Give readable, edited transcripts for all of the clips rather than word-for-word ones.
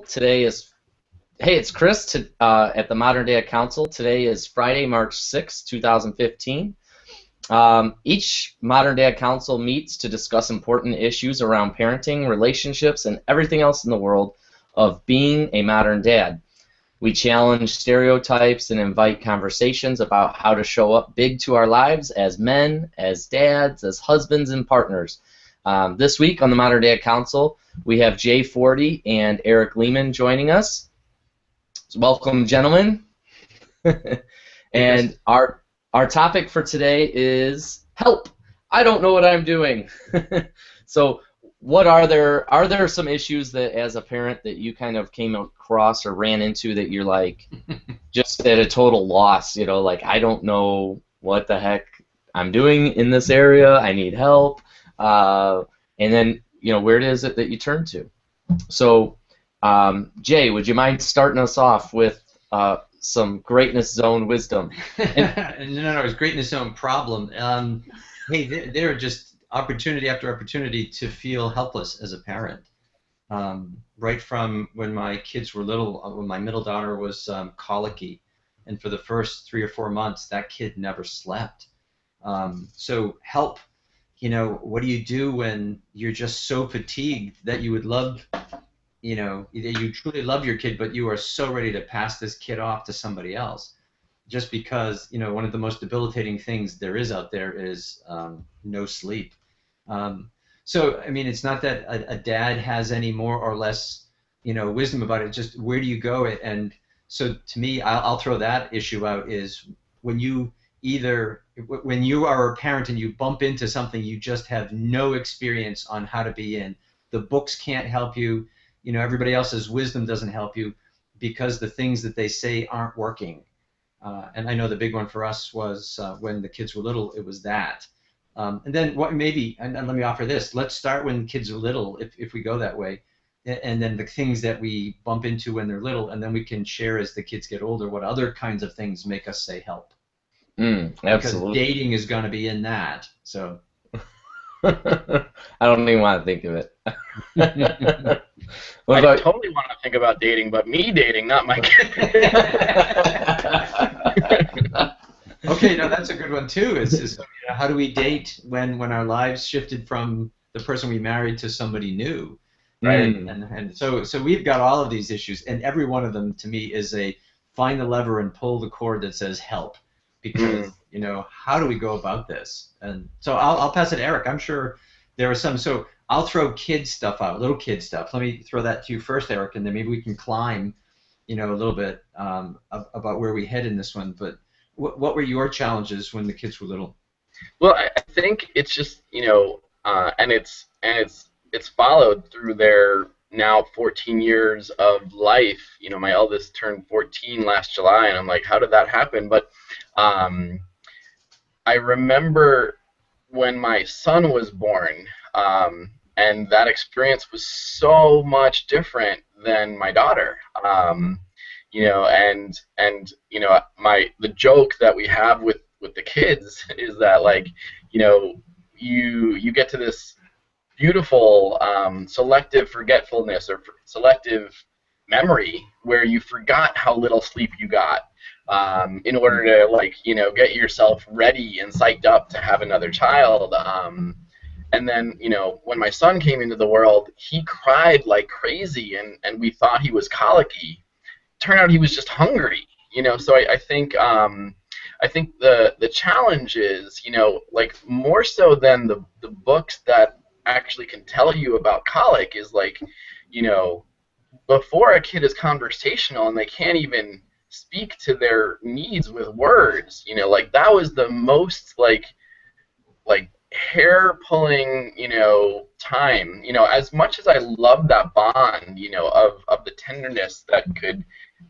Today is, hey, it's Chris at the Modern Day Council. Today is Friday, March 6th, 2015. Each Modern Day Council meets to discuss important issues around parenting, relationships, and everything else in the world of being a modern dad. We challenge stereotypes and invite conversations about how to show up big to our lives as men, as dads, as husbands, and partners. This week on the Modern Day Council, we have Jay Forty and Eric Lehman joining us. So welcome, gentlemen. And our topic for today is help. I don't know what I'm doing. So what are there some issues that as a parent that you kind of came across or ran into that you're like just at a total loss, like I don't know what the heck I'm doing in this area, I need help, and then where is it that you turn to? So Jay, would you mind starting us off with some greatness zone wisdom? No, it's greatness zone problem. Hey, there are just opportunity after opportunity to feel helpless as a parent. Right from when my kids were little, when my middle daughter was colicky, and for the first 3 or 4 months, that kid never slept. So help. What do you do when you're just so fatigued that you would love, you truly love your kid, but you are so ready to pass this kid off to somebody else? Just because one of the most debilitating things there is out there is no sleep. So I mean, it's not that a dad has any more or less wisdom about it. Just where do you go? And so to me, I'll throw that issue out is when you when you are a parent and you bump into something you just have no experience on how to be in. The books can't help you. Everybody else's wisdom doesn't help you because the things that they say aren't working. And I know the big one for us was when the kids were little, it was that. And then what maybe, and let me offer this, let's start when kids are little, if we go that way, and then the things that we bump into when they're little, and then we can share as the kids get older what other kinds of things make us say help. Because Absolutely. dating is going to be in that. So I don't even want to think of it. What I about totally want to think about dating, but me dating, not my kid. okay, now that's a good one too. Is how do we date when our lives shifted from the person we married to somebody new, right? And so we've got all of these issues, and every one of them to me is a find the lever and pull the cord that says help, because how do we go about this? And so I'll pass it to Eric. I'm sure there are some. So I'll throw kid stuff out, little kid stuff. Let me throw that to you first, Eric, and then maybe we can climb, a little bit about where we head in this one. But what were your challenges when the kids were little? Well, I think it's just and it's followed through their now 14 years of life. My eldest turned 14 last July, and I'm like, how did that happen? But I remember when my son was born, and that experience was so much different than my daughter. The joke that we have with the kids is that like, you get to this beautiful selective forgetfulness or selective memory where you forgot how little sleep you got in order to get yourself ready and psyched up to have another child. And then, when my son came into the world, he cried like crazy, and we thought he was colicky. Turned out he was just hungry. So I think the challenge is, like more so than the books that actually can tell you about colic is like, before a kid is conversational and they can't even speak to their needs with words, like that was the most like hair pulling, time. As much as I love that bond, of the tenderness that could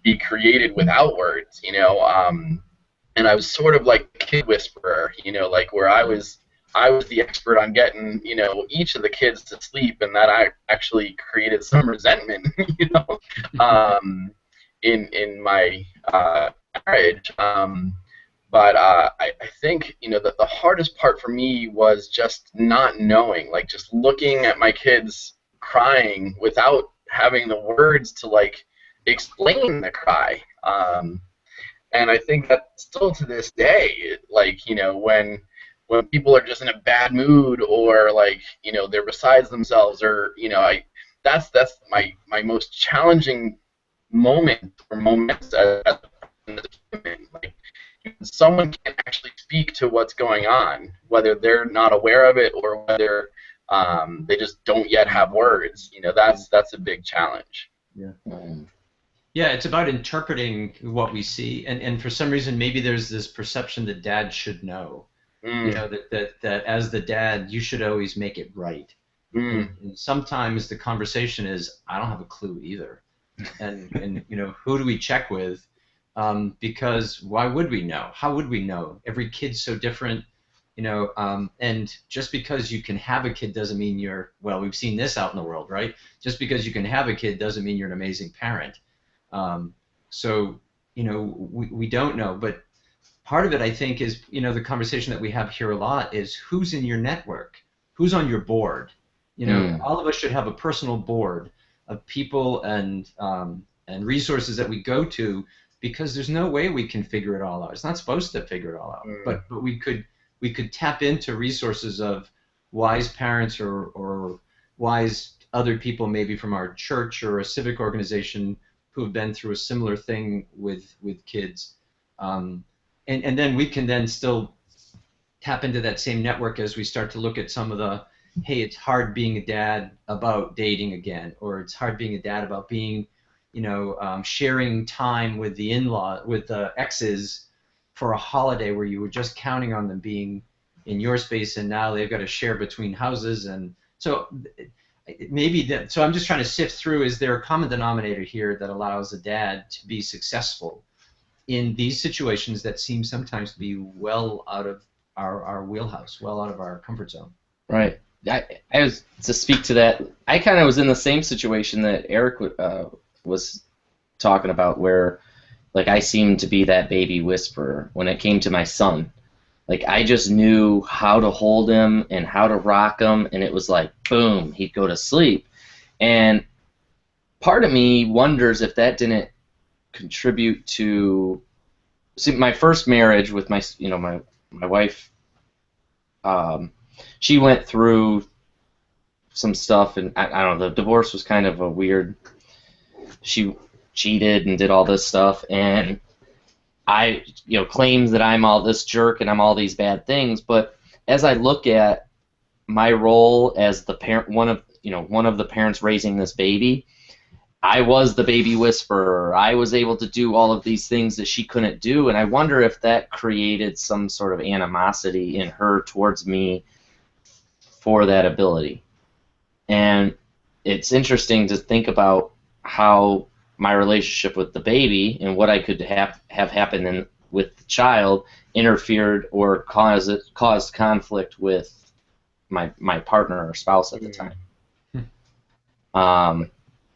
be created without words, and I was sort of like a kid whisperer, like where I was the expert on getting, each of the kids to sleep, and that I actually created some resentment, in my marriage. But I think that the hardest part for me was just not knowing, like just looking at my kids crying without having the words to like explain the cry. And I think that still to this day, like, you know, when people are just in a bad mood, or like, you know, they're besides themselves, or, you know, that's my most challenging moment, or moments as a human. Like, someone can actually speak to what's going on, whether they're not aware of it, or whether they just don't yet have words. You know, that's a big challenge. Yeah. Mm. Yeah, it's about interpreting what we see, and for some reason maybe there's this perception that dad should know. You know, that as the dad you should always make it right. And sometimes the conversation is, I don't have a clue either. And you know, who do we check with? Because why would we know? How would we know? Every kid's so different, you know, and just because you can have a kid doesn't mean you're, well, we've seen this out in the world, right? Just because you can have a kid doesn't mean you're an amazing parent. So, you know, we don't know, but part of it, I think, is, you know, the conversation that we have here a lot is who's in your network, who's on your board. You know, all of us should have a personal board of people and resources that we go to, because there's no way we can figure it all out. It's not supposed to figure it all out, but we could tap into resources of wise parents, or wise other people, maybe from our church or a civic organization, who have been through a similar thing with kids. And then we can then still tap into that same network as we start to look at some of the, hey, it's hard being a dad about dating again, or it's hard being a dad about being, you know, sharing time with the in-law, with the exes for a holiday where you were just counting on them being in your space, and now they've got to share between houses. And so maybe that, so I'm just trying to sift through, is there a common denominator here that allows a dad to be successful in these situations that seem sometimes to be well out of our wheelhouse, well out of our comfort zone? Right. I was, to speak to that, I kind of was in the same situation that Eric was talking about, where like I seemed to be that baby whisperer when it came to my son. Like, I just knew how to hold him and how to rock him, and it was like, boom, he'd go to sleep. And part of me wonders if that didn't contribute to, see, my first marriage with my, you know, my wife, she went through some stuff, and I don't know, the divorce was kind of a weird, she cheated and did all this stuff, and I, you know, claims that I'm all this jerk and I'm all these bad things. But as I look at my role as the parent, one of the parents raising this baby, I was the baby whisperer. I was able to do all of these things that she couldn't do, and I wonder if that created some sort of animosity in her towards me for that ability. And it's interesting to think about how my relationship with the baby and what I could have happen with the child interfered or caused conflict with my partner or spouse at the time.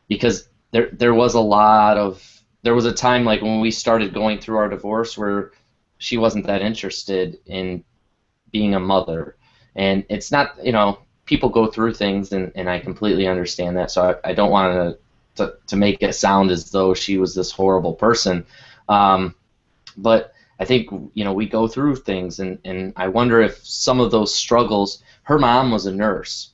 Because there was a time, like when we started going through our divorce, where she wasn't that interested in being a mother. And it's not, you know, people go through things, and I completely understand that, so I don't want to make it sound as though she was this horrible person. But I think, you know, we go through things, and I wonder if some of those struggles, her mom was a nurse,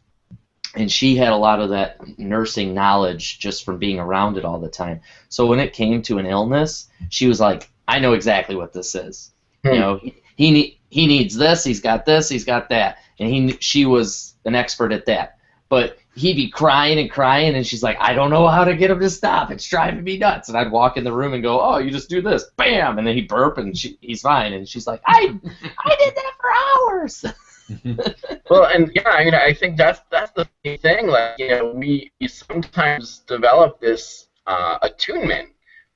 and she had a lot of that nursing knowledge just from being around it all the time. So when it came to an illness, she was like, I know exactly what this is. You know, he needs this, he's got that, and she was an expert at that. But he'd be crying and crying, and she's like, I don't know how to get him to stop. It's driving me nuts. And I'd walk in the room and go, oh, you just do this, bam, and then he'd burp, and he's fine. And she's like, I did that for hours. Well, and yeah, I mean, I think that's the thing. Like, you know, we sometimes develop this attunement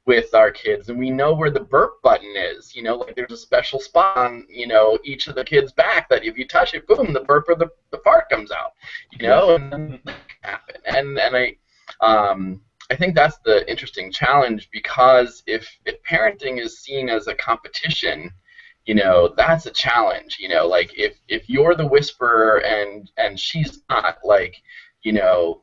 with our kids, and we know where the burp button is. You know, like there's a special spot on, you know, each of the kids' back that if you touch it, boom, the burp or the fart comes out. You know, and then that can happen. And I think that's the interesting challenge, because if parenting is seen as a competition, you know, that's a challenge. You know, like if you're the whisperer and she's not, like, you know,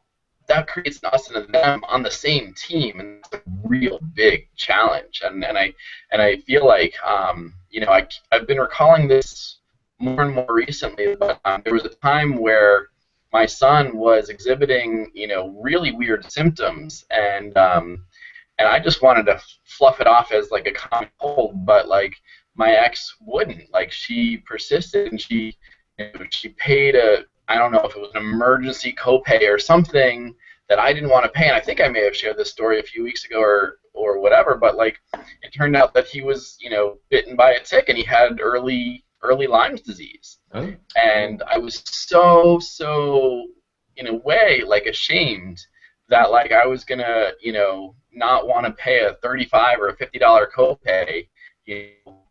that creates an us and a them on the same team, and it's a real big challenge. And I feel like I've been recalling this more and more recently, but there was a time where my son was exhibiting really weird symptoms, and I just wanted to fluff it off as like a common cold, but like my ex wouldn't. Like she persisted, and she paid I don't know if it was an emergency copay or something that I didn't want to pay. And I think I may have shared this story a few weeks ago or whatever, but like it turned out that he was bitten by a tick, and he had early Lyme's disease. Oh. And I was so in a way like ashamed that like I was gonna not want to pay a $35 or a $50 copay.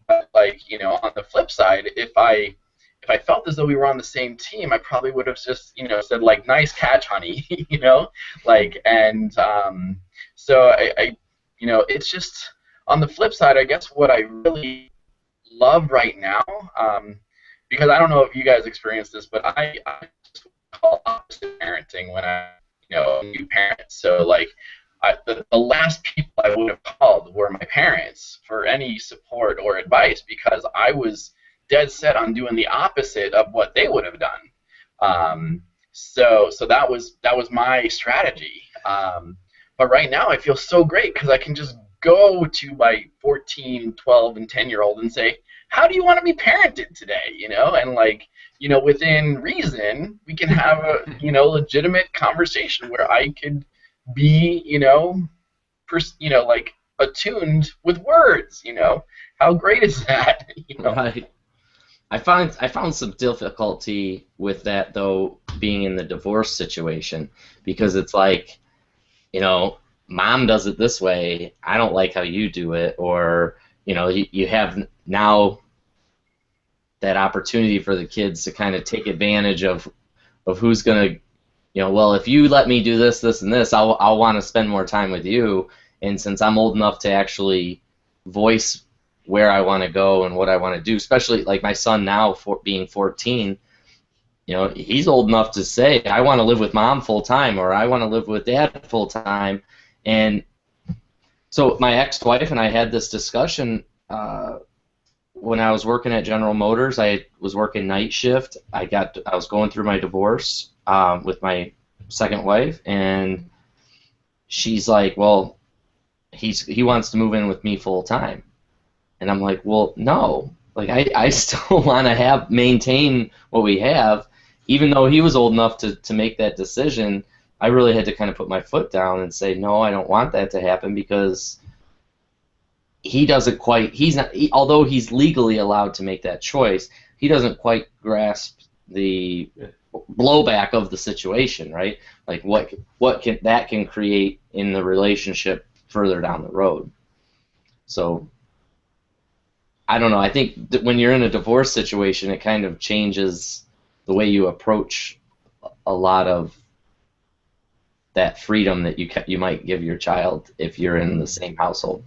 But like on the flip side, if I felt as though we were on the same team, I probably would have just said like, nice catch, honey. Like, and so I it's just on the flip side, I guess what I really love right now, because I don't know if you guys experience this, but I just call opposite parenting when I a new parent. So like the last people I would have called were my parents for any support or advice, because I was dead set on doing the opposite of what they would have done. So that was my strategy. But right now I feel so great because I can just go to my 14, 12, and 10-year-old and say, how do you want to be parented today? And like, within reason, we can have a, legitimate conversation where I could be, like attuned with words. How great is that? Right. I found some difficulty with that though, being in the divorce situation, because it's like, mom does it this way, I don't like how you do it, or you have now that opportunity for the kids to kind of take advantage of who's gonna, well, if you let me do this, this, and this, I'll want to spend more time with you, and since I'm old enough to actually voice where I want to go and what I want to do, especially like my son now, being 14, he's old enough to say, I want to live with mom full time, or I want to live with dad full time. And so my ex-wife and I had this discussion when I was working at General Motors. I was working night shift. I was going through my divorce with my second wife, and she's like, well, he wants to move in with me full time. And I'm like, well, no. Like, I still want to maintain what we have. Even though he was old enough to make that decision, I really had to kind of put my foot down and say, no, I don't want that to happen, because he doesn't quite, although he's legally allowed to make that choice, he doesn't quite grasp the blowback of the situation, right? Like what that can create in the relationship further down the road. So I don't know. I think that when you're in a divorce situation, it kind of changes the way you approach a lot of that freedom that you might give your child if you're in the same household.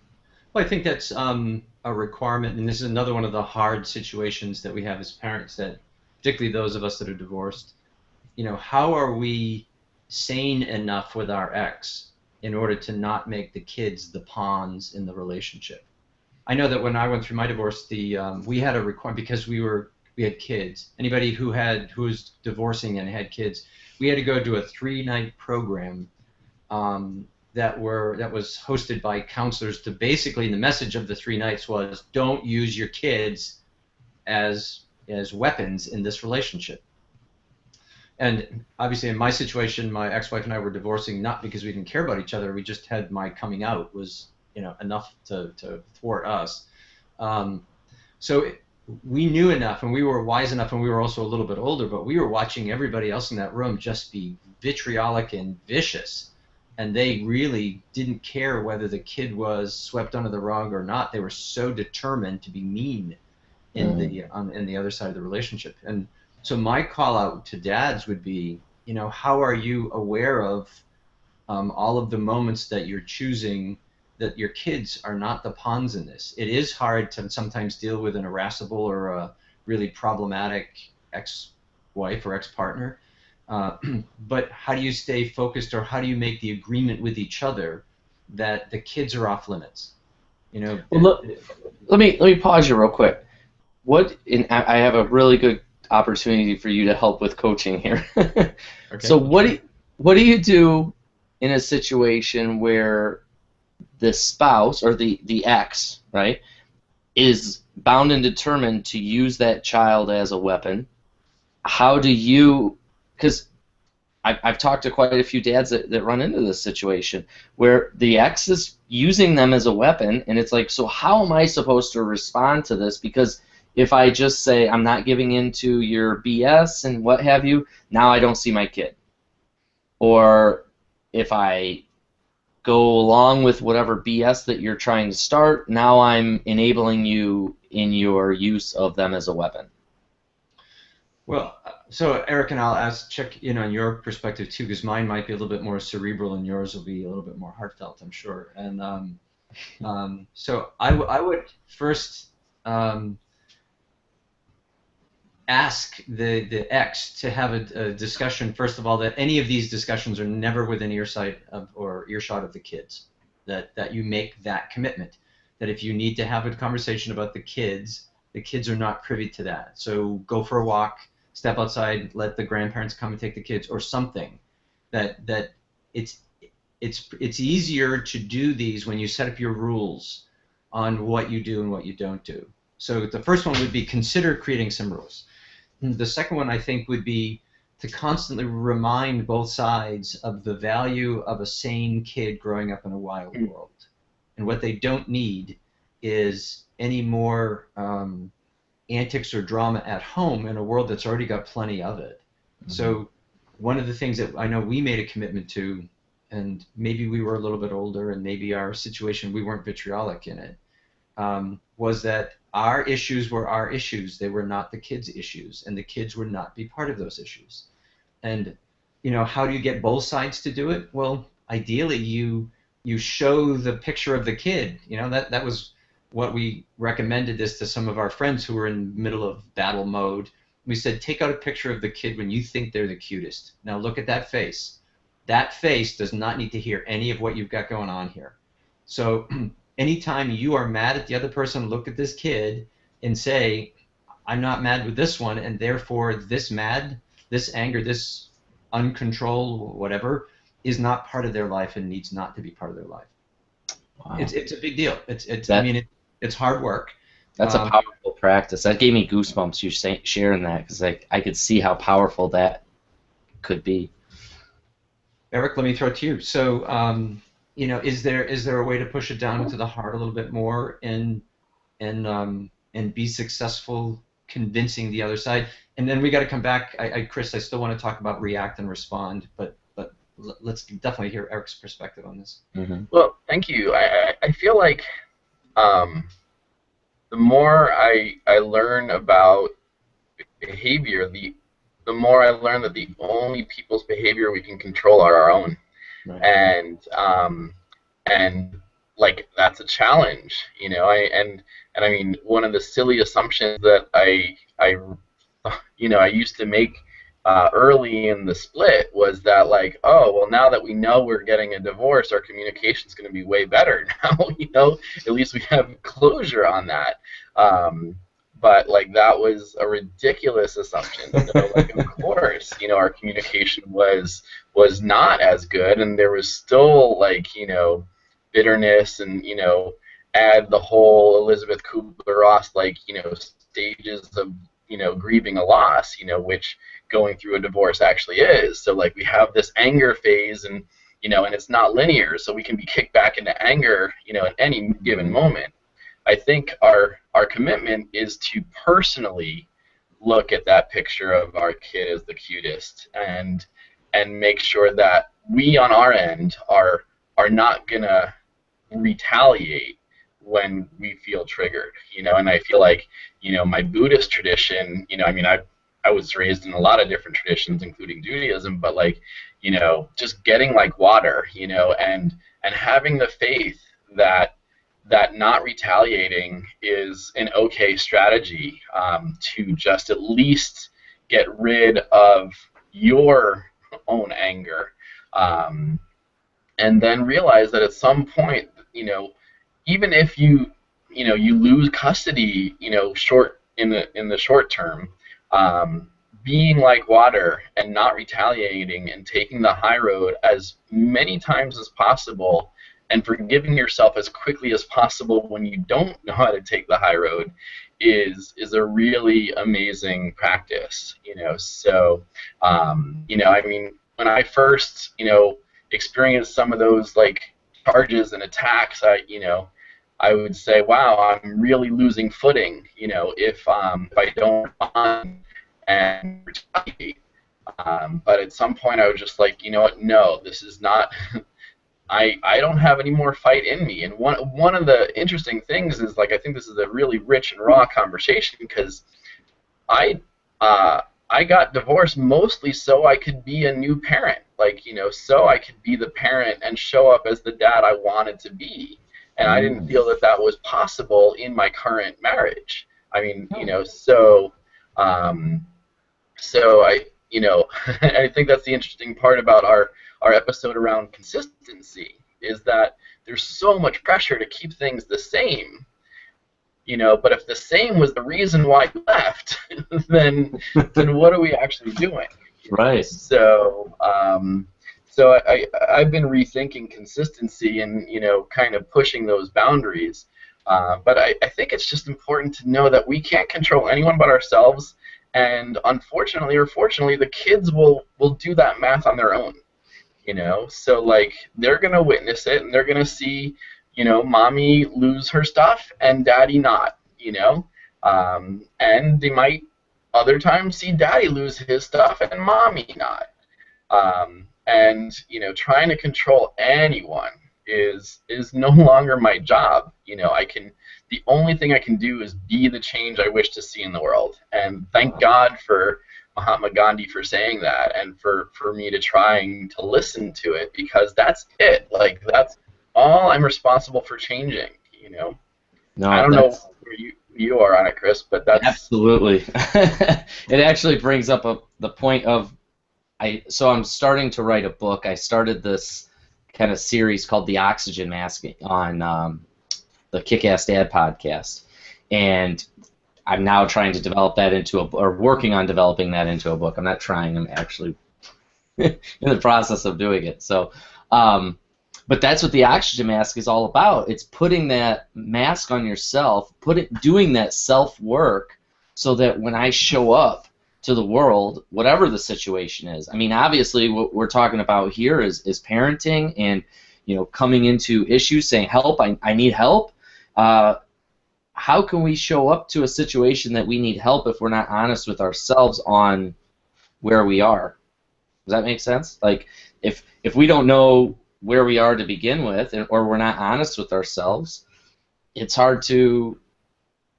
Well, I think that's a requirement, and this is another one of the hard situations that we have as parents, that particularly those of us that are divorced, how are we sane enough with our ex in order to not make the kids the pawns in the relationship? I know that when I went through my divorce, we had a requirement, because we had kids. Anybody who was divorcing and had kids, we had to go to a 3-night program that was hosted by counselors. To basically, the message of the 3 nights was, don't use your kids as weapons in this relationship. And obviously, in my situation, my ex-wife and I were divorcing not because we didn't care about each other. We just had, my coming out was enough to thwart us. So we knew enough, and we were wise enough, and we were also a little bit older, but we were watching everybody else in that room just be vitriolic and vicious, and they really didn't care whether the kid was swept under the rug or not. They were so determined to be mean in the other side of the relationship. And so my call out to dads would be, how are you aware of all of the moments that you're choosing, that your kids are not the pawns in this? It is hard to sometimes deal with an irascible or a really problematic ex-wife or ex-partner, But how do you stay focused, or how do you make the agreement with each other that the kids are off limits? You know, Well, let me pause you real quick. I have a really good opportunity for you to help with coaching here. okay. So what do you do in a situation where the spouse or the ex, right, is bound and determined to use that child as a weapon? How do you, because I've talked to quite a few dads that run into this situation where the ex is using them as a weapon, and it's like, so how am I supposed to respond to this? Because if I just say I'm not giving in to your BS and what have you, now I don't see my kid. Or if I go along with whatever BS that you're trying to start, now I'm enabling you in your use of them as a weapon. Well, so Eric, and I'll check in on your perspective too, because mine might be a little bit more cerebral and yours will be a little bit more heartfelt, I'm sure. And so I would first ask the ex to have a discussion, first of all, that any of these discussions are never within earsight of, or earshot of the kids, that you make that commitment, that if you need to have a conversation about the kids are not privy to that. So go for a walk, step outside, let the grandparents come and take the kids, or something. That it's easier to do these when you set up your rules on what you do and what you don't do. So the first one would be consider creating some rules. The second one, I think, would be to constantly remind both sides of the value of a sane kid growing up in a wild world. And what they don't need is any more antics or drama at home in a world that's already got plenty of it. So one of the things that I know we made a commitment to, and maybe we were a little bit older and maybe our situation, we weren't vitriolic in it, was that our issues were our issues. They were not the kids' issues, and the kids would not be part of those issues. And how do you get both sides to do it? Well, ideally, you show the picture of the kid. That was what we recommended this to some of our friends who were in the middle of battle mode. We said, take out a picture of the kid when you think they're the cutest. Now look at that face. That face does not need to hear any of what you've got going on here. So anytime you are mad at the other person, look at this kid and say, I'm not mad with this one, and therefore this anger, this uncontrolled, whatever, is not part of their life and needs not to be part of their life. Wow. It's a big deal. It's hard work. That's a powerful practice. That gave me goosebumps, you sharing that, because I could see how powerful that could be. Eric, let me throw it to you. So, is there a way to push it down into the heart a little bit more and be successful convincing the other side? And then we got to come back. Chris, I still want to talk about react and respond, but let's definitely hear Eric's perspective on this. Mm-hmm. Well, thank you. I feel like the more I learn about behavior, the more I learn that the only people's behavior we can control are our own. Right. And like that's a challenge, and I mean, one of the silly assumptions that I used to make early in the split was that, like, oh, well, now that we know we're getting a divorce, our communication's going to be way better now. At least we have closure on that. But like that was a ridiculous assumption. Like, of course, our communication was not as good, and there was still like bitterness, and add the whole Elizabeth Kubler-Ross stages of grieving a loss, which going through a divorce actually is. So like we have this anger phase, and and it's not linear, so we can be kicked back into anger at any given moment. I think our commitment is to personally look at that picture of our kid as the cutest, and make sure that we on our end are not gonna retaliate when we feel triggered, and I feel like my Buddhist tradition, I was raised in a lot of different traditions, including Judaism, but like just getting like water, and having the faith that not retaliating is an okay strategy to just at least get rid of your own anger, and then realize that at some point, even if you lose custody, short in the short term, being like water and not retaliating and taking the high road as many times as possible and forgiving yourself as quickly as possible when you don't know how to take the high road is a really amazing practice. So I mean, when I first experienced some of those like charges and attacks, I would say, wow, I'm really losing footing, if I don't respond and retaliate. But at some point, I was just like, you know what? No, this is not. I don't have any more fight in me. And one of the interesting things is, like, I think this is a really rich and raw conversation because I I got divorced mostly so I could be a new parent, like, so I could be the parent and show up as the dad I wanted to be. And I didn't feel that that was possible in my current marriage. I mean, so I think that's the interesting part about our episode around consistency is that there's so much pressure to keep things the same, but if the same was the reason why you left, then what are we actually doing? Right. So I've been rethinking consistency and kind of pushing those boundaries. But I think it's just important to know that we can't control anyone but ourselves, and unfortunately or fortunately, the kids will do that math on their own. So like they're gonna witness it and they're gonna see, mommy lose her stuff and daddy not. And they might other times see daddy lose his stuff and mommy not. And trying to control anyone is no longer my job. The only thing I can do is be the change I wish to see in the world. And thank God for Mahatma Gandhi for saying that, and for me to trying to listen to it, because that's it. Like, that's all I'm responsible for changing. No, I don't know where you are on it, Chris, but that's absolutely. It actually brings up the point of so I'm starting to write a book. I started this kind of series called The Oxygen Mask on the Kick-Ass Dad podcast, and I'm now trying to develop that or working on developing that into a book. I'm not trying. I'm actually in the process of doing it. So, but that's what the oxygen mask is all about. It's putting that mask on yourself, doing that self-work, so that when I show up to the world, whatever the situation is. I mean, obviously, what we're talking about here is parenting and coming into issues, saying, "Help! I need help." How can we show up to a situation that we need help if we're not honest with ourselves on where we are? Does that make sense? Like, if we don't know where we are to begin with, or we're not honest with ourselves, it's hard to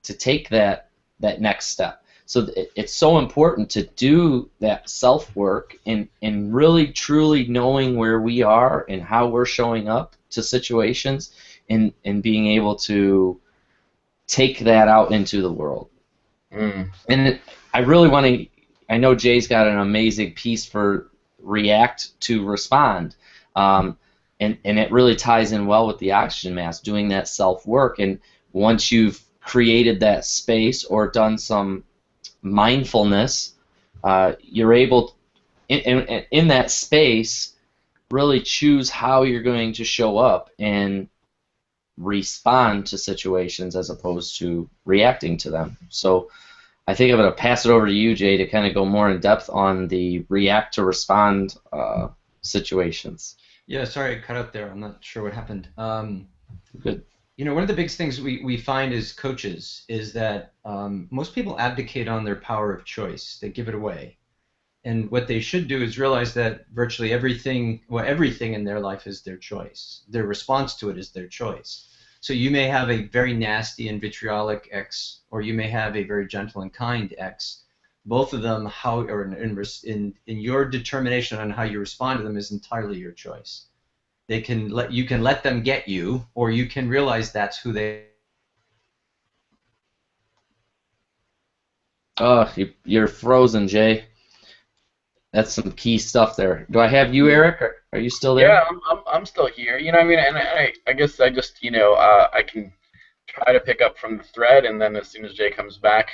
take that next step. So it's so important to do that self-work and really truly knowing where we are and how we're showing up to situations, and being able to take that out into the world. And I really want to. I know Jay's got an amazing piece for react to respond, and it really ties in well with the oxygen mask, doing that self-work. And once you've created that space or done some mindfulness, you're able, in that space, really choose how you're going to show up and respond to situations as opposed to reacting to them. So I think I'm going to pass it over to you, Jay, to kind of go more in depth on the react to respond situations. Yeah, sorry I cut out there. I'm not sure what happened. Good. One of the big things we find as coaches is that most people abdicate on their power of choice. They give it away. And what they should do is realize that virtually everything in their life is their choice. Their response to it is their choice. So you may have a very nasty and vitriolic ex, or you may have a very gentle and kind ex. Both of them, in your determination on how you respond to them, is entirely your choice. You can let them get you, or you can realize that's who they. Oh, you're frozen, Jay. That's some key stuff there. Do I have you, Eric? Are you still there? Yeah, I'm still here. You know, I mean, and I guess I just, I can try to pick up from the thread, and then as soon as Jay comes back,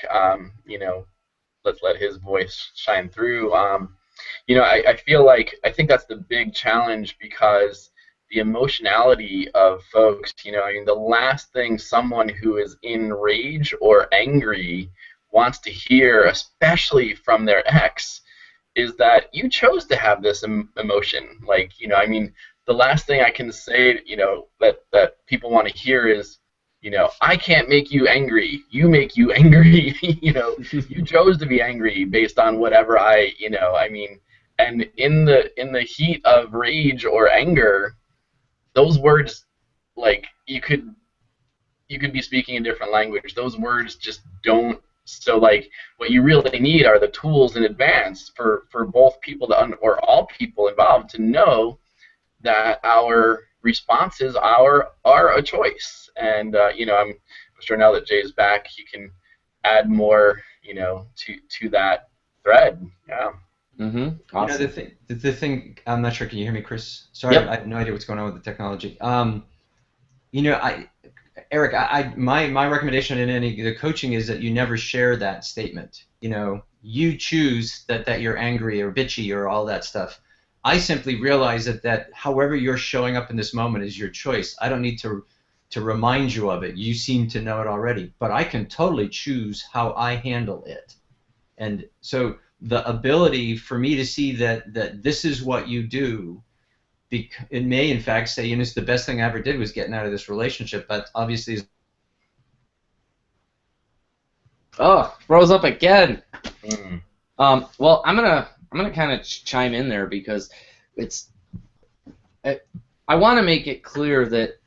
let's let his voice shine through. I feel like I think that's the big challenge because the emotionality of folks, I mean, the last thing someone who is in rage or angry wants to hear, especially from their ex, is that you chose to have this emotion. Like, I mean, the last thing I can say, that people want to hear is, I can't make you angry. You make you angry. You chose to be angry based on whatever I mean, and in the heat of rage or anger, those words, like, you could be speaking a different language. Those words just don't. So, like, what you really need are the tools in advance for both people or all people involved to know that our responses are a choice. And I'm sure now that Jay's back, he can add more, to that thread. Yeah. Mm-hmm. Awesome. The thing, I'm not sure. Can you hear me, Chris? Sorry, Yep. I have no idea what's going on with the technology. Eric, my recommendation in the coaching is that you never share that statement. You choose that you're angry or bitchy or all that stuff. I simply realize that however you're showing up in this moment is your choice. I don't need to remind you of it. You seem to know it already. But I can totally choose how I handle it. And so the ability for me to see that this is what you do, it may in fact say, Eunice, the best thing I ever did was getting out of this relationship, but obviously. Oh, rose up again. Mm. Well, I'm gonna kind of chime in there because I want to make it clear that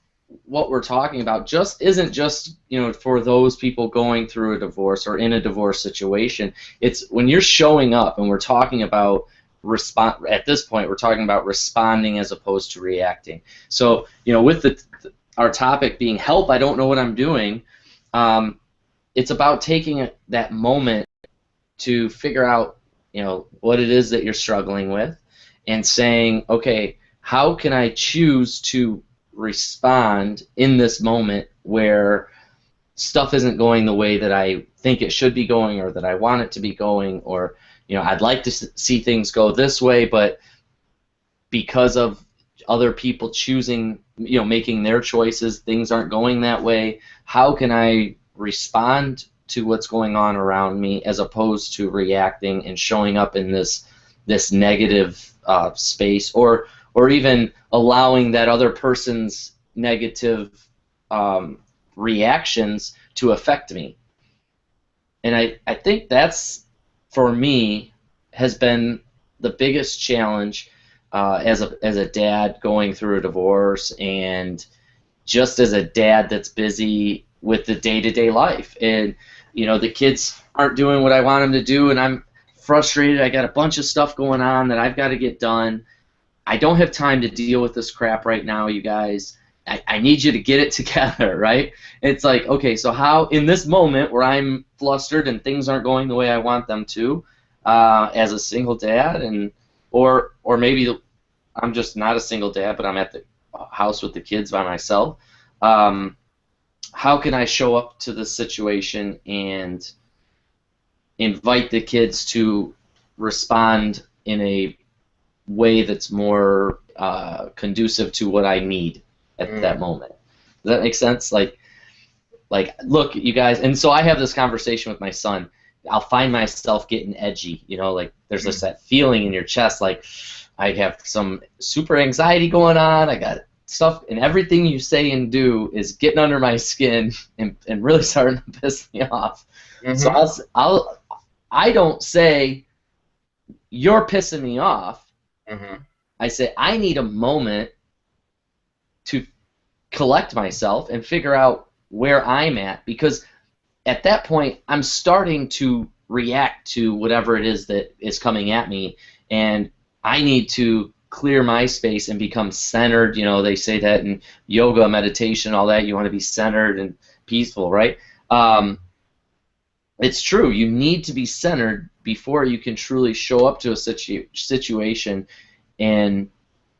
what we're talking about isn't just for those people going through a divorce or in a divorce situation. It's when you're showing up, and we're talking about at this point we're talking about responding as opposed to reacting. So with our topic being help, I don't know what I'm doing. It's about taking that moment to figure out what it is that you're struggling with, and saying, okay, how can I choose to respond in this moment where stuff isn't going the way that I think it should be going, or that I want it to be going, or I'd like to see things go this way, but because of other people choosing, making their choices, things aren't going that way. How can I respond to what's going on around me as opposed to reacting and showing up in this negative space, or even allowing that other person's negative reactions to affect me? And I think that's, for me, has been the biggest challenge as a dad going through a divorce, and just as a dad that's busy with the day-to-day life, and the kids aren't doing what I want them to do, and I'm frustrated. I got a bunch of stuff going on that I've got to get done. I don't have time to deal with this crap right now, you guys. I need you to get it together, right? It's like, okay, so how, in this moment where I'm flustered and things aren't going the way I want them to, as a single dad, or maybe I'm just not a single dad, but I'm at the house with the kids by myself, how can I show up to the situation and invite the kids to respond in a way that's more conducive to what I need at that moment? Does that make sense? Like, look, you guys, and so I have this conversation with my son. I'll find myself getting edgy, like there's that feeling in your chest, like I have some super anxiety going on. I got stuff, and everything you say and do is getting under my skin and really starting to piss me off. So I don't say, you're pissing me off. I say, I need a moment to collect myself and figure out where I'm at, because at that point I'm starting to react to whatever it is that is coming at me, and I need to clear my space and become centered. They say that in yoga, meditation, all that, you want to be centered and peaceful, right? And it's true. You need to be centered before you can truly show up to a situation and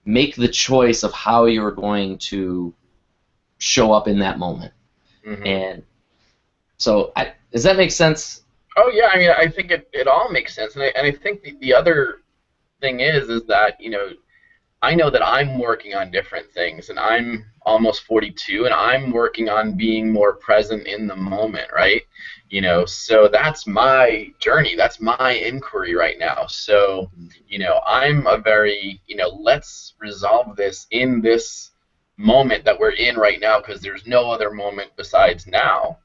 make the choice of how you're going to show up in that moment. Mm-hmm. And so, does that make sense? Oh yeah, I mean, I think it all makes sense, and I think the other thing is that, you know, I know that I'm working on different things, and I'm almost 42, and I'm working on being more present in the moment, right? You know, so that's my journey, that's my inquiry right now. So, you know, I'm a very, you know, let's resolve this in this moment that we're in right now, because there's no other moment besides now,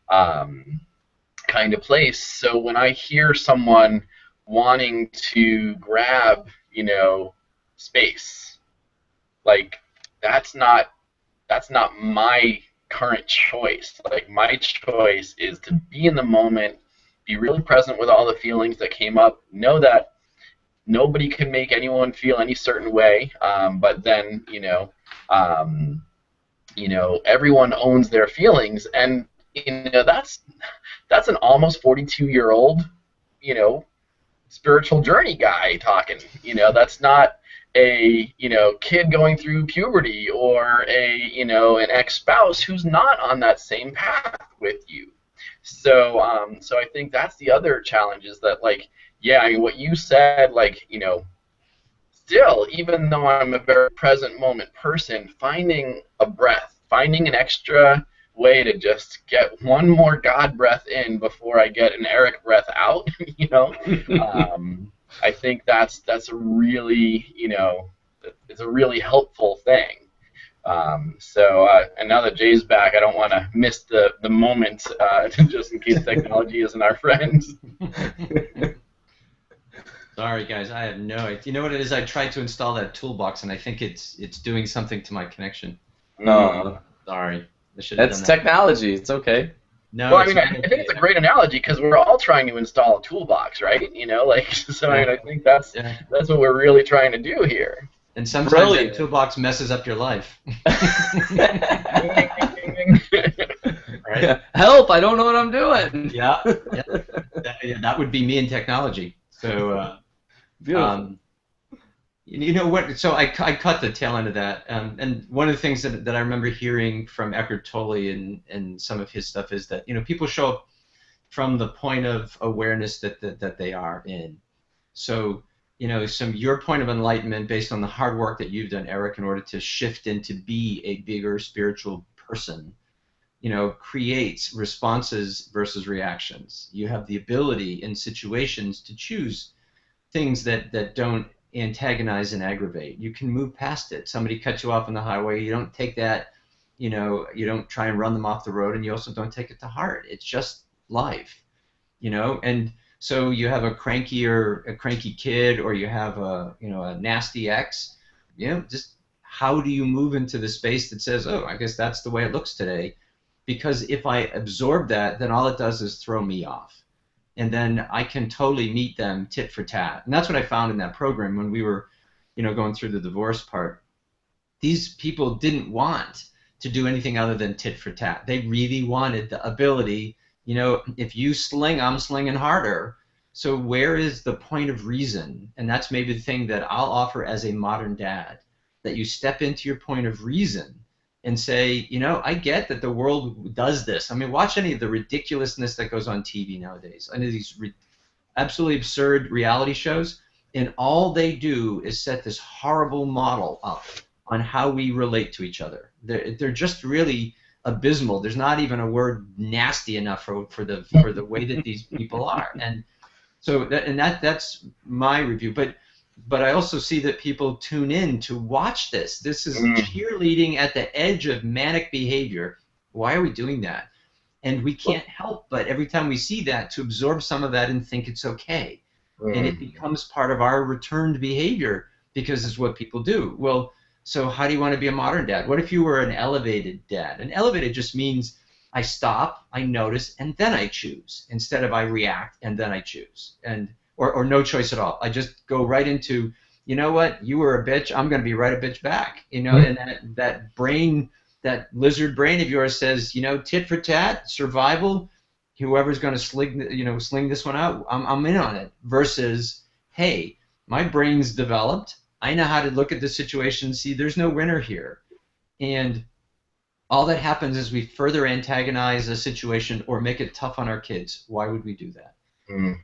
kind of place. So when I hear someone wanting to grab, you know, space, like that's not my current choice. Like my choice is to be in the moment, be really present with all the feelings that came up, know that nobody can make anyone feel any certain way, but then, you know, everyone owns their feelings, and you know that's an almost 42-year-old, you know, spiritual journey guy talking. You know, that's not a, you know, kid going through puberty, or a, you know, an ex-spouse who's not on that same path with you. So so I think that's the other challenge, is that, like, yeah, I mean, what you said, like, you know, still, even though I'm a very present moment person, finding a breath, finding an extra way to just get one more God breath in before I get an Eric breath out, you know, I think that's a really, you know, it's a really helpful thing. So and now that Jay's back, I don't want to miss the moment, just in case technology isn't our friend. Sorry, guys, I have no idea. You know what it is? I tried to install that toolbox, and I think it's doing something to my connection. No. Sorry. I should have That's done that. technology. It's okay. No, Well, I mean, I think it's a great analogy, because we're all trying to install a toolbox, right? You know, like, so I mean, I think that's what we're really trying to do here. And sometimes that toolbox messes up your life. Right? Help! I don't know what I'm doing. Yeah. That would be me in technology. So, beautiful. You know what? So I caught the tail end of that, and one of the things that I remember hearing from Eckhart Tolle and some of his stuff is that, you know, people show up from the point of awareness that they are in. So, you know, your point of enlightenment, based on the hard work that you've done, Eric, in order to shift into be a bigger spiritual person, you know, creates responses versus reactions. You have the ability in situations to choose things that don't antagonize and aggravate. You can move past it. Somebody cuts you off on the highway, you don't take that, you know, you don't try and run them off the road, and you also don't take it to heart. It's just life, you know. And so you have a cranky kid, or you have a, you know, a nasty ex, you know, just how do you move into the space that says, oh, I guess that's the way it looks today? Because if I absorb that, then all it does is throw me off. And then I can totally meet them tit for tat. And that's what I found in that program when we were, you know, going through the divorce part. These people didn't want to do anything other than tit for tat. They really wanted the ability, you know, if you sling, I'm slinging harder. So where is the point of reason? And that's maybe the thing that I'll offer as a modern dad, that you step into your point of reason and say, you know, I get that the world does this. I mean, watch any of the ridiculousness that goes on TV nowadays. Any of these absolutely absurd reality shows, and all they do is set this horrible model up on how we relate to each other. They're just really abysmal. There's not even a word nasty enough for the way that these people are. And so that's my review. But I also see that people tune in to watch this. This is cheerleading at the edge of manic behavior. Why are we doing that? And we can't help but every time we see that to absorb some of that and think it's okay. And it becomes part of our returned behavior because it's what people do. Well, so how do you want to be a modern dad? What if you were an elevated dad? An elevated just means I stop, I notice, and then I choose, instead of I react and then I choose. And or no choice at all. I just go right into, you know what, you were a bitch, I'm going to be right a bitch back. You know, and that brain, that lizard brain of yours says, you know, tit for tat, survival, whoever's going to sling this one out, I'm in on it. Versus, hey, my brain's developed. I know how to look at the situation and see there's no winner here. And all that happens is we further antagonize a situation or make it tough on our kids. Why would we do that? Mm.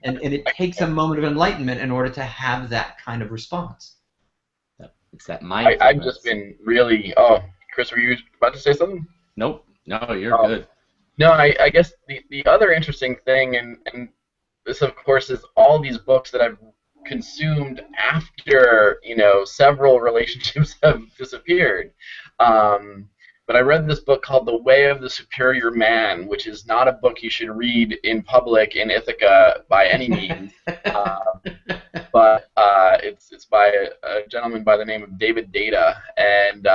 And it takes a moment of enlightenment in order to have that kind of response. It's that mindfulness. I've just been really. Oh, Chris, were you about to say something? Nope. No, you're good. No, I guess the other interesting thing, and this of course is all these books that I've consumed after several relationships have disappeared. But I read this book called The Way of the Superior Man, which is not a book you should read in public in Ithaca by any means. But it's by a gentleman by the name of David Data, and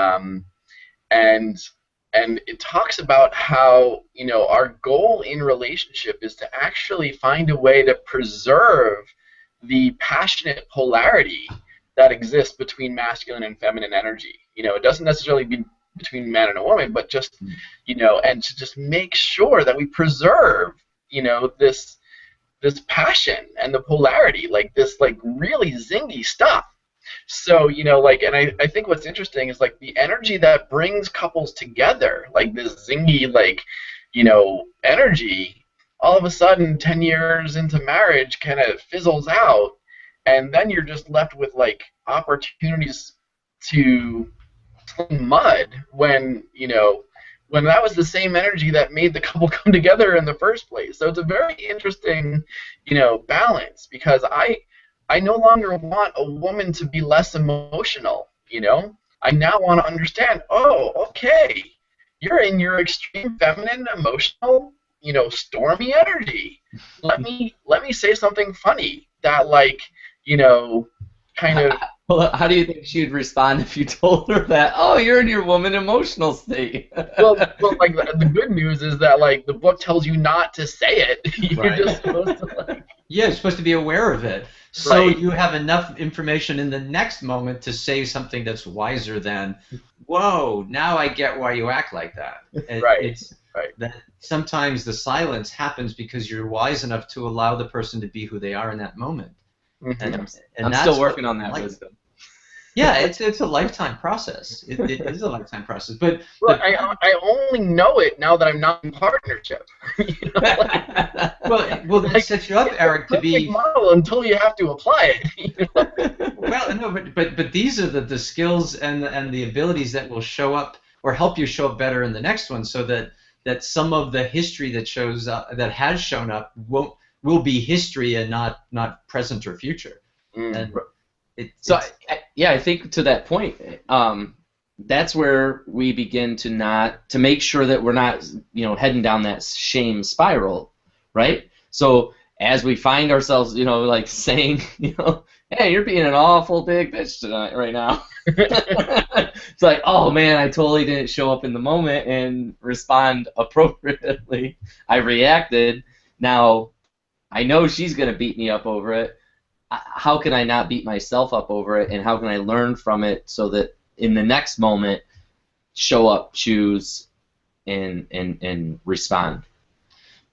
it talks about how our goal in relationship is to actually find a way to preserve the passionate polarity that exists between masculine and feminine energy. It doesn't necessarily be between man and a woman, but just and to just make sure that we preserve this passion and the polarity, like this really zingy stuff. So and I think what's interesting is the energy that brings couples together, like this zingy energy, all of a sudden 10 years into marriage kind of fizzles out, and then you're just left with opportunities to sling mud when that was the same energy that made the couple come together in the first place. So it's a very interesting balance, because I no longer want a woman to be less emotional. I now want to understand, oh, okay, you're in your extreme feminine, emotional, stormy energy. Let me say something funny that kind of. Well, how do you think she'd respond if you told her that? Oh, you're in your woman emotional state. well, the good news is that the book tells you not to say it. You're Right. just supposed to Yeah, you're supposed to be aware of it. So Right. you have enough information in the next moment to say something that's wiser than, whoa, now I get why you act like that. Right. It's Right. that sometimes the silence happens because you're wise enough to allow the person to be who they are in that moment. Mhm. And I'm that's still working what on that like. wisdom. Yeah, it's a lifetime process. It is a lifetime process. But Well, I only know it now that I'm not in partnership. well, that sets you up, Eric, to Perfect be. model until you have to apply it. Well, no, but these are the skills and the abilities that will show up or help you show up better in the next one, so that some of the history that shows up, that has shown up, will be history and not present or future. And I think to that point, that's where we begin to make sure that we're not heading down that shame spiral, right? So as we find ourselves saying hey, you're being an awful big bitch tonight right now. It's like, oh man, I totally didn't show up in the moment and respond appropriately. I reacted. Now I know she's gonna beat me up over it. How can I not beat myself up over it, and how can I learn from it so that in the next moment show up, choose, and respond?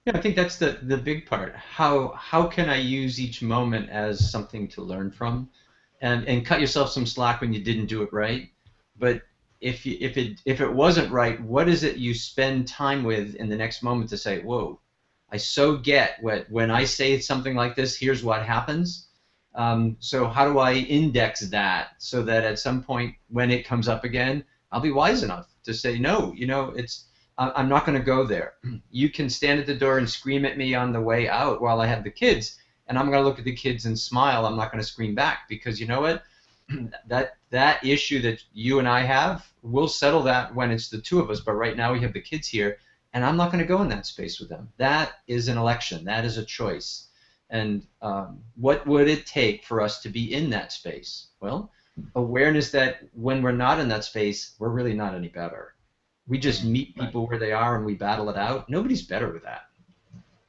Yeah, I think that's the big part. How can I use each moment as something to learn from, and cut yourself some slack when you didn't do it right. But if it wasn't right, what is it you spend time with in the next moment to say, whoa, I so get when I say something like this, here's what happens. So how do I index that so that at some point when it comes up again, I'll be wise enough to say, no, I'm not going to go there. You can stand at the door and scream at me on the way out while I have the kids, and I'm going to look at the kids and smile. I'm not going to scream back, because you know what? that issue that you and I have, we'll settle that when it's the two of us, but right now we have the kids here, and I'm not going to go in that space with them. That is an election. That is a choice. And what would it take for us to be in that space? Well, awareness that when we're not in that space, we're really not any better. We just meet people where they are and we battle it out. Nobody's better with that.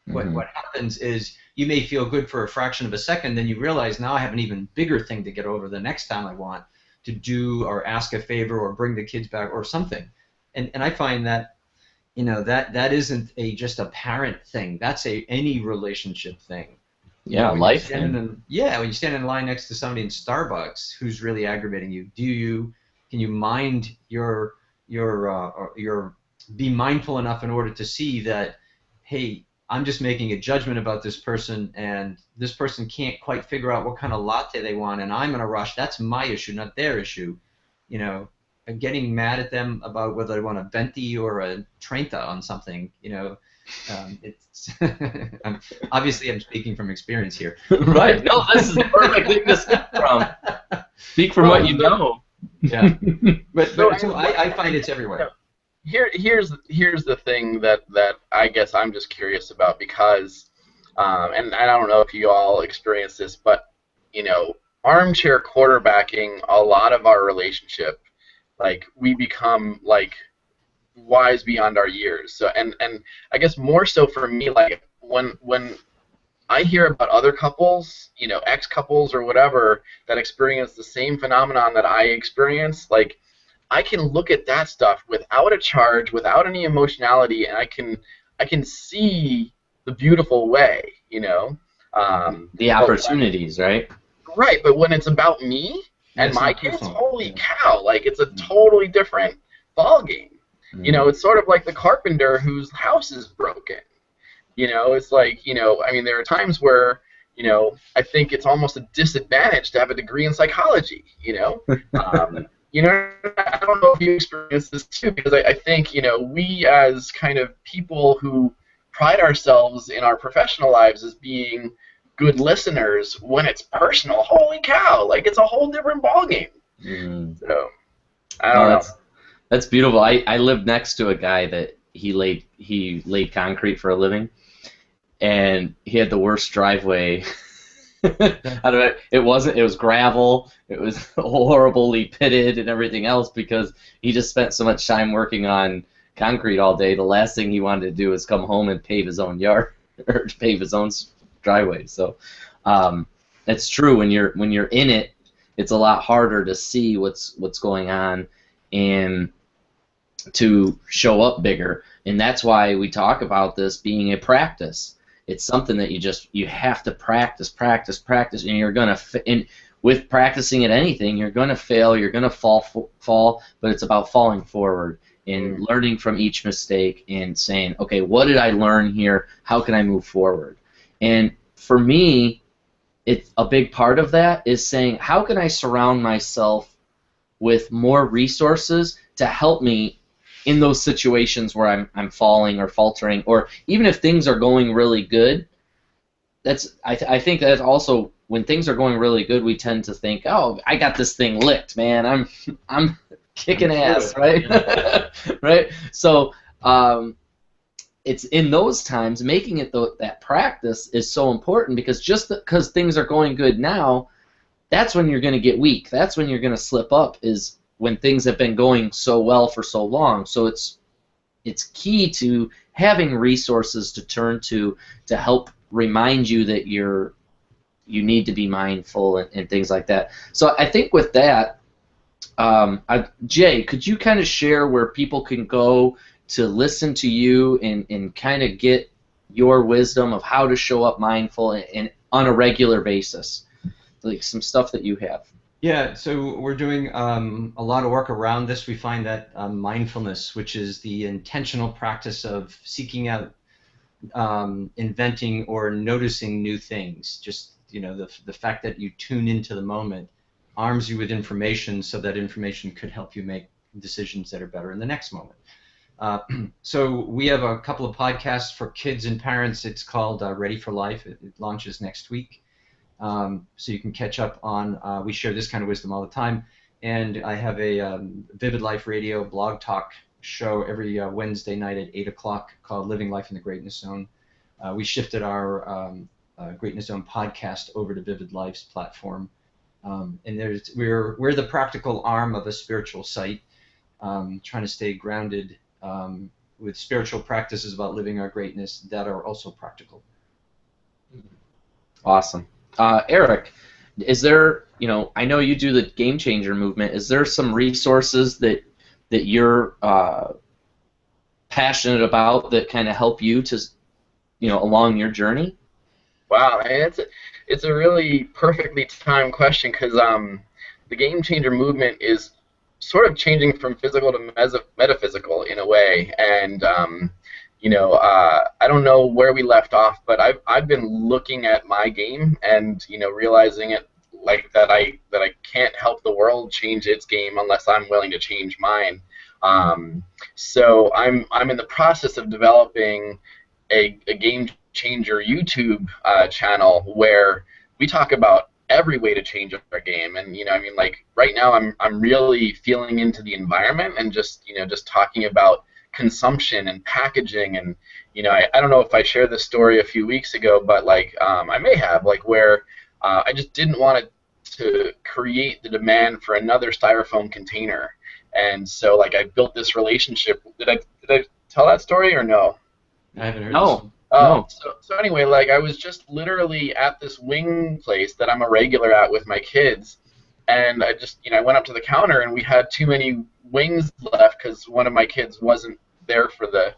Mm-hmm. What happens is you may feel good for a fraction of a second, then you realize now I have an even bigger thing to get over the next time I want to do or ask a favor or bring the kids back or something. And I find that you know, that isn't just a parent thing. That's any relationship thing. You Yeah, know, when you're life standing thing. when you stand in line next to somebody in Starbucks who's really aggravating you, can you mind your be mindful enough in order to see that, hey, I'm just making a judgment about this person, and this person can't quite figure out what kind of latte they want, and I'm in a rush. That's my issue, not their issue. You know, and getting mad at them about whether they want a venti or a Trenta on something. You know, it's obviously I'm speaking from experience here. Right. No, this is the perfect thing to speak from. Speak from what you know. Yeah. But So, so I find it's everywhere. here's the thing that I guess I'm just curious about, because and I don't know if you all experience this, but you know, armchair quarterbacking a lot of our relationship. Like, we become like wise beyond our years. So, and I guess more so for me, like when I hear about other couples, you know, ex couples or whatever, that experience the same phenomenon that I experience, like, I can look at that stuff without a charge, without any emotionality, and I can see the beautiful way, you know. The But opportunities, right? right, but when it's about me Yeah, and it's my not kids, personal. holy Yeah. cow, like, it's a totally different ball game. You know, Mm. it's sort of like the carpenter whose house is broken. You know, it's like, you know, I mean, there are times where, you know, I think it's almost a disadvantage to have a degree in psychology, you know. You know, I don't know if you experience this too, because I think, you know, we as kind of people who pride ourselves in our professional lives as being good listeners, when it's personal, holy cow, like, it's a whole different ballgame. Mm. So, I No, don't know. that's beautiful. I lived next to a guy that he laid concrete for a living, and he had the worst driveway. I don't know. It wasn't. It was gravel. It was horribly pitted and everything else because he just spent so much time working on concrete all day. The last thing he wanted to do was come home and pave his own yard or pave his own driveway. So, it's true. When you're in it, it's a lot harder to see what's going on and to show up bigger. And that's why we talk about this being a practice. It's something that you have to practice, and you're gonna and with practicing at anything, you're gonna fail, you're gonna fall, but it's about falling forward and learning from each mistake and saying, okay, what did I learn here? How can I move forward? And for me, it's a big part of that is saying, how can I surround myself with more resources to help me in those situations where I'm falling or faltering, or even if things are going really good. I think that also when things are going really good, we tend to think, oh, I got this thing licked, man. I'm kicking ass, right? Yeah. Right. So it's in those times making it that practice is so important, because just because things are going good now, that's when you're going to get weak. That's when you're going to slip up, is when things have been going so well for so long. So it's key to having resources to turn to help remind you that you need to be mindful and things like that. So I think with that, Jay, could you kind of share where people can go to listen to you and kind of get your wisdom of how to show up mindful and on a regular basis? Like some stuff that you have. Yeah, so we're doing a lot of work around this. We find that mindfulness, which is the intentional practice of seeking out, inventing, or noticing new things. Just, you know, the fact that you tune into the moment arms you with information, so that information could help you make decisions that are better in the next moment. So we have a couple of podcasts for kids and parents. It's called Ready for Life. It launches next week. So you can catch up on, we share this kind of wisdom all the time. And I have a Vivid Life Radio blog talk show every Wednesday night at 8 o'clock called Living Life in the Greatness Zone. We shifted our Greatness Zone podcast over to Vivid Life's platform. And we're the practical arm of a spiritual site, trying to stay grounded with spiritual practices about living our greatness that are also practical. Awesome. Eric, is there, I know you do the Game Changer movement. Is there some resources that you're passionate about that kind of help you to, along your journey? Wow, and it's a really perfectly timed question because the game changer movement is sort of changing from physical to metaphysical in a way, and I don't know where we left off, but I've been looking at my game and realizing it like that I can't help the world change its game unless I'm willing to change mine. So I'm in the process of developing a game changer YouTube channel where we talk about every way to change our game, and like right now I'm really feeling into the environment and just talking about consumption and packaging, and I don't know if I shared this story a few weeks ago, but like I may have, like where I just didn't want to create the demand for another styrofoam container, and so like I built this relationship. Did I tell that story or no? I haven't heard this No. one. No. So anyway, like I was just literally at this wing place that I'm a regular at with my kids, and I just I went up to the counter and we had too many wings left because one of my kids wasn't there for the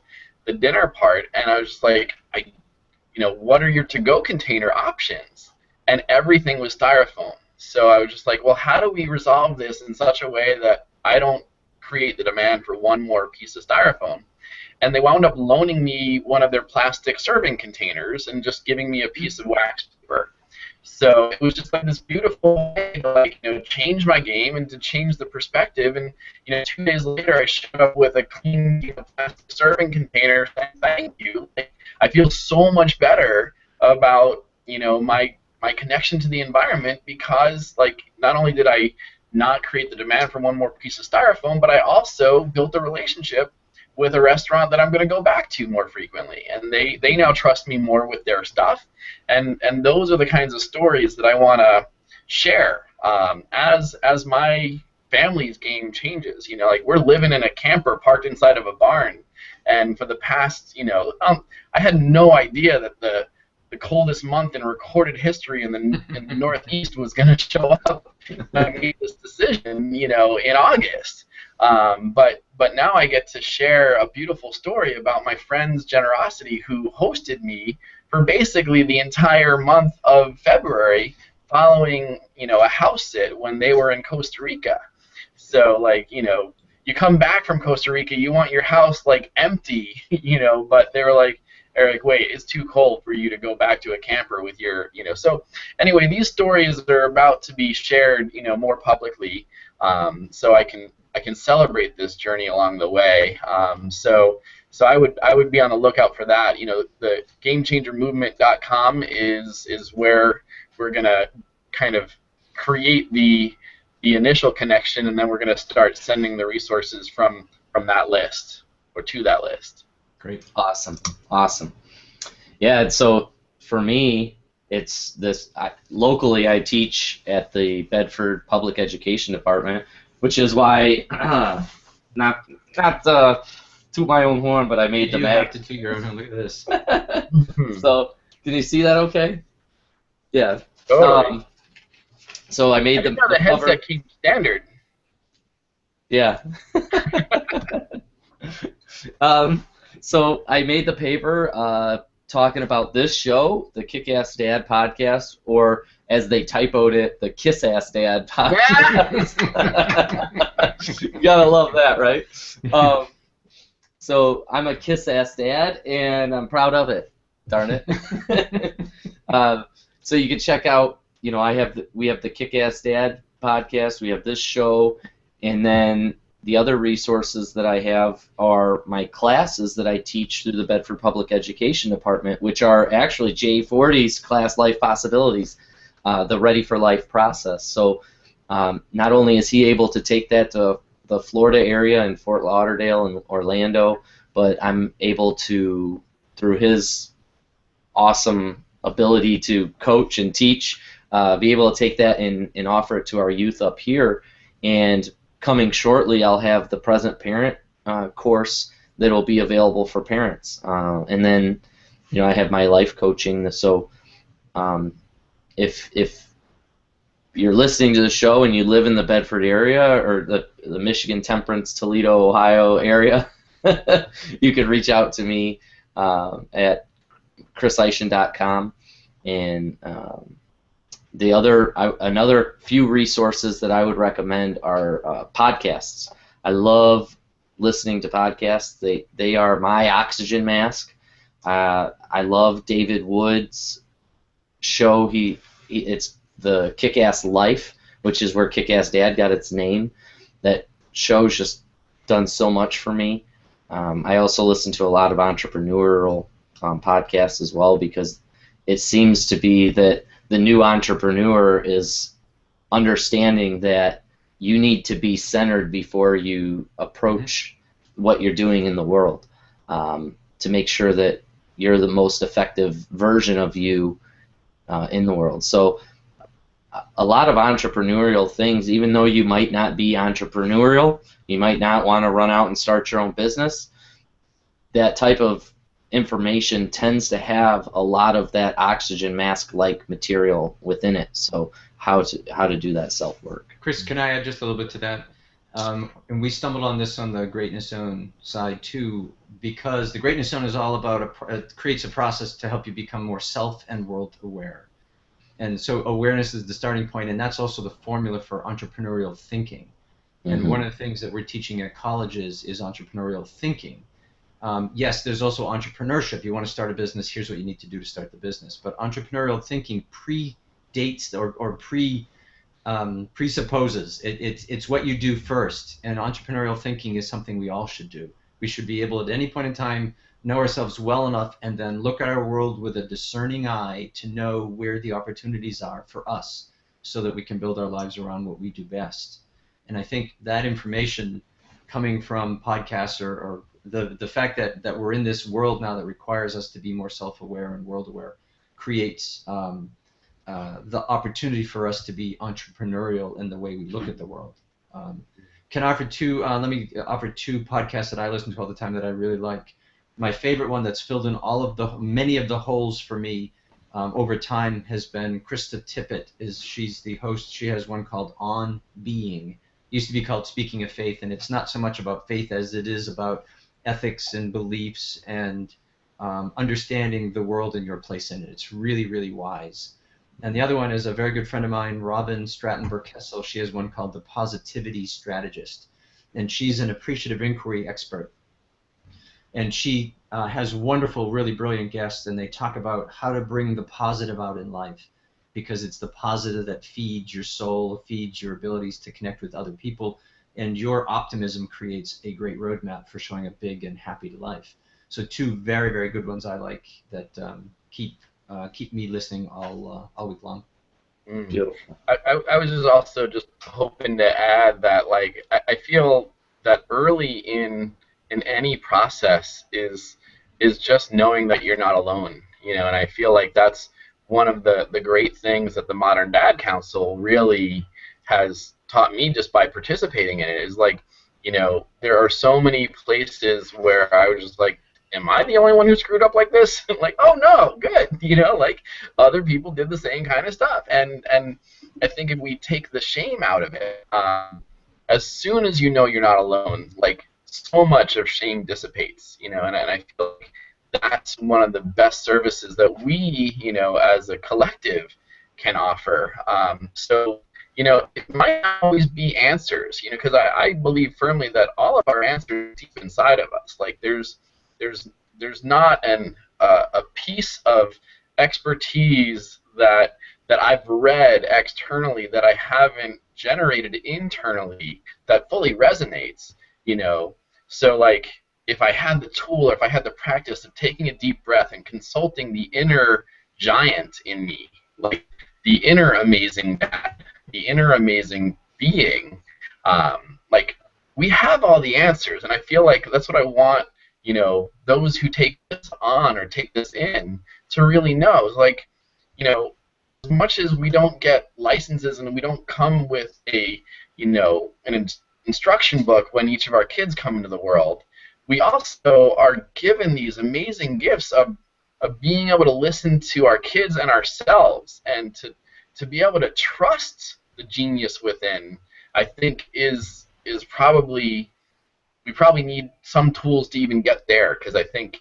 dinner part, and I was just like, what are your to-go container options? And everything was styrofoam. So I was just like, well, how do we resolve this in such a way that I don't create the demand for one more piece of styrofoam? And they wound up loaning me one of their plastic serving containers and just giving me a piece of wax paper. So it was just like this beautiful way to change my game and to change the perspective. And 2 days later, I showed up with a clean plastic serving container saying thank you. I feel so much better about my connection to the environment because not only did I not create the demand for one more piece of styrofoam, but I also built a relationship with a restaurant that I'm going to go back to more frequently, and they now trust me more with their stuff, and those are the kinds of stories that I want to share as my family's game changes. Like we're living in a camper parked inside of a barn, and for the past I had no idea that the coldest month in recorded history in the Northeast was going to show up. I made this decision, in August. But now I get to share a beautiful story about my friend's generosity who hosted me for basically the entire month of February following, a house sit when they were in Costa Rica. So you come back from Costa Rica, you want your house empty, but they were like, Eric, wait, it's too cold for you to go back to a camper with your, So anyway, these stories are about to be shared, more publicly, so I can celebrate this journey along the way. So I would be on the lookout for that. The GameChangerMovement.com is where we're gonna kind of create the initial connection, and then we're gonna start sending the resources from that list or to that list. Great. Awesome. Yeah, and so for me, it's this. Locally, I teach at the Bedford Public Education Department, which is why not toot my own horn, but I made the mag. You have to toot your own horn. Look at this. So, can you see that? Okay. Yeah. Totally. So I made the headset came standard. Yeah. So I made the paper talking about this show, the Kick-Ass Dad podcast, or as they typoed it, the Kiss-Ass Dad podcast. You gotta love that, right? So I'm a Kiss-Ass Dad, and I'm proud of it. Darn it. So you can check out, we have the Kick-Ass Dad podcast, we have this show, and then the other resources that I have are my classes that I teach through the Bedford Public Education Department, which are actually J40's Class Life Possibilities, the Ready for Life process. So not only is he able to take that to the Florida area in Fort Lauderdale and Orlando, but I'm able to, through his awesome ability to coach and teach, be able to take that and offer it to our youth up here. And coming shortly, I'll have the Present Parent course that will be available for parents. And then, I have my life coaching. So if you're listening to the show and you live in the Bedford area or the Michigan, Temperance, Toledo, Ohio area, you could reach out to me at chriseischen.com. And another few resources that I would recommend are podcasts. I love listening to podcasts. They are my oxygen mask. I love David Wood's show. It's the Kick-Ass Life, which is where Kick-Ass Dad got its name. That show's just done so much for me. I also listen to a lot of entrepreneurial podcasts as well, because it seems to be that the new entrepreneur is understanding that you need to be centered before you approach what you're doing in the world, to make sure that you're the most effective version of you in the world. So a lot of entrepreneurial things, even though you might not be entrepreneurial, you might not want to run out and start your own business, that type of information tends to have a lot of that oxygen mask-like material within it. So how to do that self-work. Chris, can I add just a little bit to that? And we stumbled on this on the Greatness Zone side too, because the Greatness Zone is all about it creates a process to help you become more self and world aware. And so awareness is the starting point, and that's also the formula for entrepreneurial thinking. And one of the things that we're teaching at colleges is entrepreneurial thinking. Yes, there's also entrepreneurship. You want to start a business, here's what you need to do to start the business. But entrepreneurial thinking predates or presupposes. It's what you do first. And entrepreneurial thinking is something we all should do. We should be able at any point in time know ourselves well enough and then look at our world with a discerning eye to know where the opportunities are for us so that we can build our lives around what we do best. And I think that information coming from podcasts or the fact that we're in this world now that requires us to be more self-aware and world-aware creates the opportunity for us to be entrepreneurial in the way we look at the world. Can I offer two? Let me offer two podcasts that I listen to all the time that I really like. My favorite one that's filled in many of the holes for me over time has been Krista Tippett. She's the host. She has one called On Being. It used to be called Speaking of Faith, and it's not so much about faith as it is about ethics and beliefs and understanding the world and your place in it. It's really, really wise. And the other one is a very good friend of mine, Robin Stratton-Burkessel. She has one called The Positivity Strategist, and she's an appreciative inquiry expert. And she has wonderful, really brilliant guests, and they talk about how to bring the positive out in life, because it's the positive that feeds your soul, feeds your abilities to connect with other people, and your optimism creates a great roadmap for showing a big and happy life. So two very, very good ones I like that keep me listening all week long. Beautiful. I was just hoping to add that, like, I feel that early in any process is just knowing that you're not alone, and I feel like that's one of the great things that the Modern Dad Council really has taught me just by participating in it, is like, there are so many places where I was just like, am I the only one who screwed up like this? Like, oh no, good, like other people did the same kind of stuff, and I think if we take the shame out of it, as soon as you know you're not alone, like, so much of shame dissipates, and I feel like that's one of the best services that we, as a collective can offer. So, it might not always be answers, because I believe firmly that all of our answers are deep inside of us. Like, there's not a piece of expertise that I've read externally that I haven't generated internally that fully resonates, So, like, if I had the tool, or if I had the practice of taking a deep breath and consulting the inner giant in me, like the inner amazing dad, the inner amazing being, like, we have all the answers, and I feel like that's what I want, those who take this on or take this in to really know. It's like, as much as we don't get licenses and we don't come with an instruction book when each of our kids come into the world, we also are given these amazing gifts of being able to listen to our kids and ourselves, and to be able to trust the genius within, I think is probably we probably need some tools to even get there, because I think,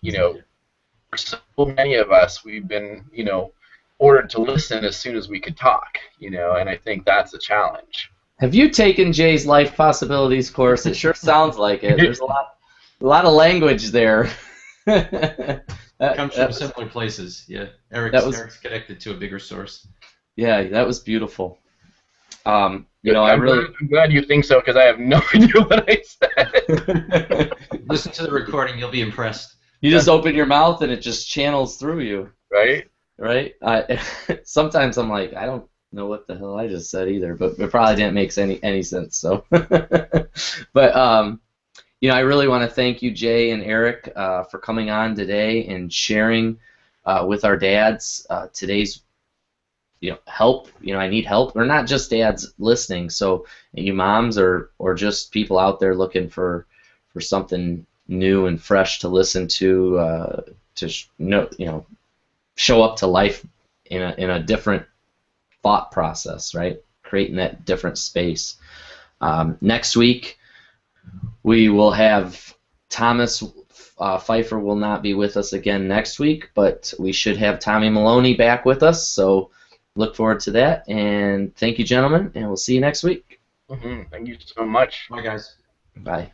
for so many of us, we've been, ordered to listen as soon as we could talk, and I think that's a challenge. Have you taken Jay's Life Possibilities course? It sure sounds like it. There's a lot of language there. Comes from similar places. Yeah, Eric's connected to a bigger source. Yeah, that was beautiful. I'm glad you think so, because I have no idea what I said. Listen to the recording; you'll be impressed. You just open your mouth and it just channels through you. Right? Right? Sometimes I'm like, I don't know what the hell I just said either, but it probably didn't make any sense. So, but I really want to thank you, Jay and Eric, for coming on today and sharing with our dads today's help. I need help. Or not just dads listening. So you moms or just people out there looking for something new and fresh to listen to show up to life in a different thought process, right? Creating that different space. Next week we will have Thomas Pfeiffer will not be with us again next week, but we should have Tommy Maloney back with us. So look forward to that. And thank you, gentlemen, and we'll see you next week. Mm-hmm. Thank you so much. Bye, guys. Bye.